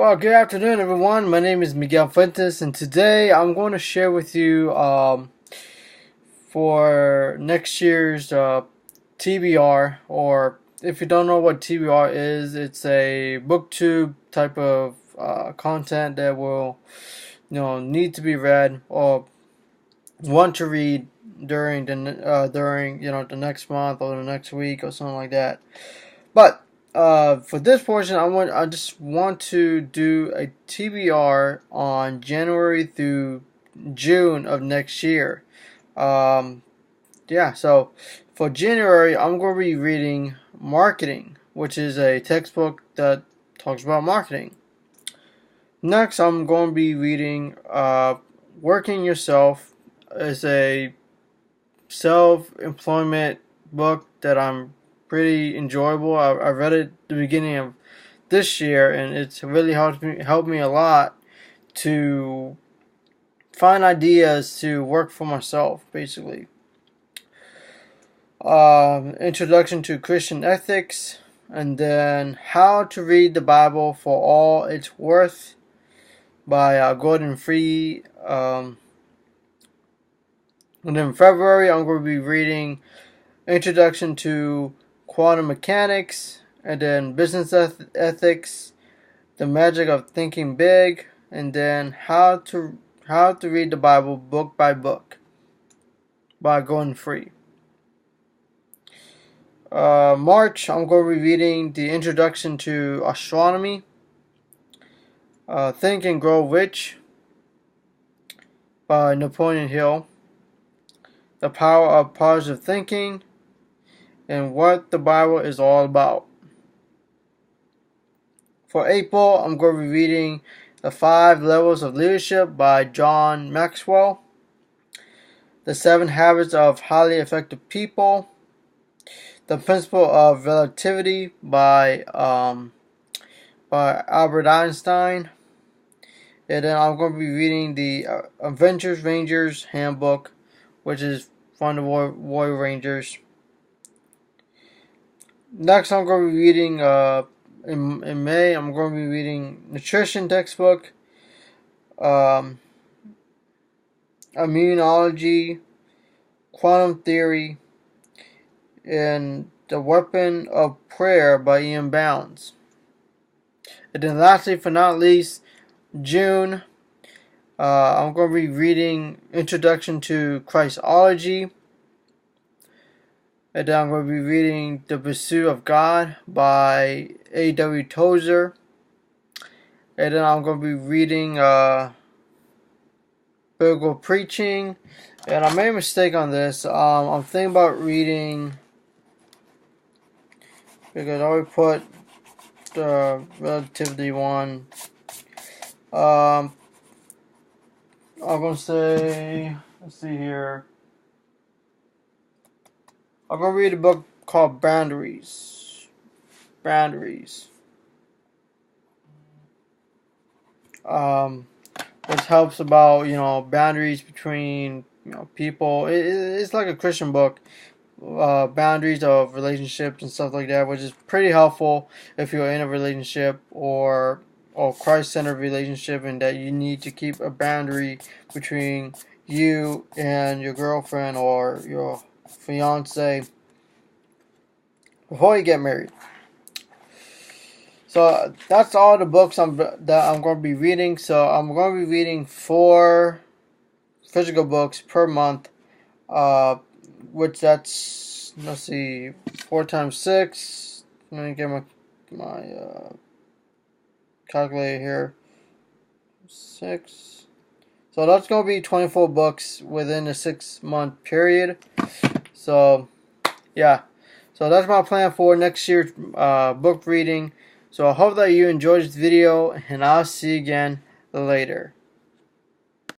Well, good afternoon, everyone. My name is Miguel Fuentes, and today I'm going to share with you for next year's TBR, or if you don't know what TBR is, it's a booktube type of content that will, need to be read or want to read during the next month or the next week or something like that. But for this portion, I just want to do a TBR on January through June of next year. Um, so for January, I'm going to be reading Marketing, which is a textbook that talks about marketing. Next, I'm going to be reading Working Yourself. Is a self-employment book that I'm pretty enjoyable. I read it at the beginning of this year, and it's really helped me a lot to find ideas to work for myself, basically. Introduction to Christian Ethics, and then How to Read the Bible for All It's Worth by Gordon Free. And in February, I'm going to be reading Introduction to Quantum Mechanics, and then Business Ethics, The Magic of Thinking Big, and then How to Read the Bible Book by Book by Gordon Free. March, I'm going to be reading the Introduction to Astronomy, Think and Grow Rich by Napoleon Hill, The Power of Positive Thinking, and What the Bible is All About. For April, I'm going to be reading The 5 Levels of Leadership by John Maxwell, The 7 Habits of Highly Effective People, The Principle of Relativity by Albert Einstein, and then I'm going to be reading the Adventures Rangers Handbook, which is from the Warrior Rangers. Next, I'm going to be reading, in May, I'm going to be reading Nutrition Textbook, Immunology, Quantum Theory, and The Weapon of Prayer by Ian Bounds. And then lastly, but not least, June, I'm going to be reading Introduction to Christology. And then I'm going to be reading The Pursuit of God by A.W. Tozer. And then I'm going to be reading Biblical Preaching. And I made a mistake on this. I'm thinking about reading, because I already put the Relativity one. I'm going to say, let's see here. I'm going to read a book called Boundaries. Which helps about, boundaries between, people. It's like a Christian book. Boundaries of relationships and stuff like that, which is pretty helpful if you're in a relationship or Christ-centered relationship, and that you need to keep a boundary between you and your girlfriend or your fiance before you get married. So that's all the books that I'm going to be reading. So I'm going to be reading 4 physical books per month, which that's, let's see, 4 times 6. Let me get my calculator here. 6. So that's going to be 24 books within a 6-month period. So yeah, so that's my plan for next year's book reading. So I hope that you enjoyed this video, and I'll see you again later.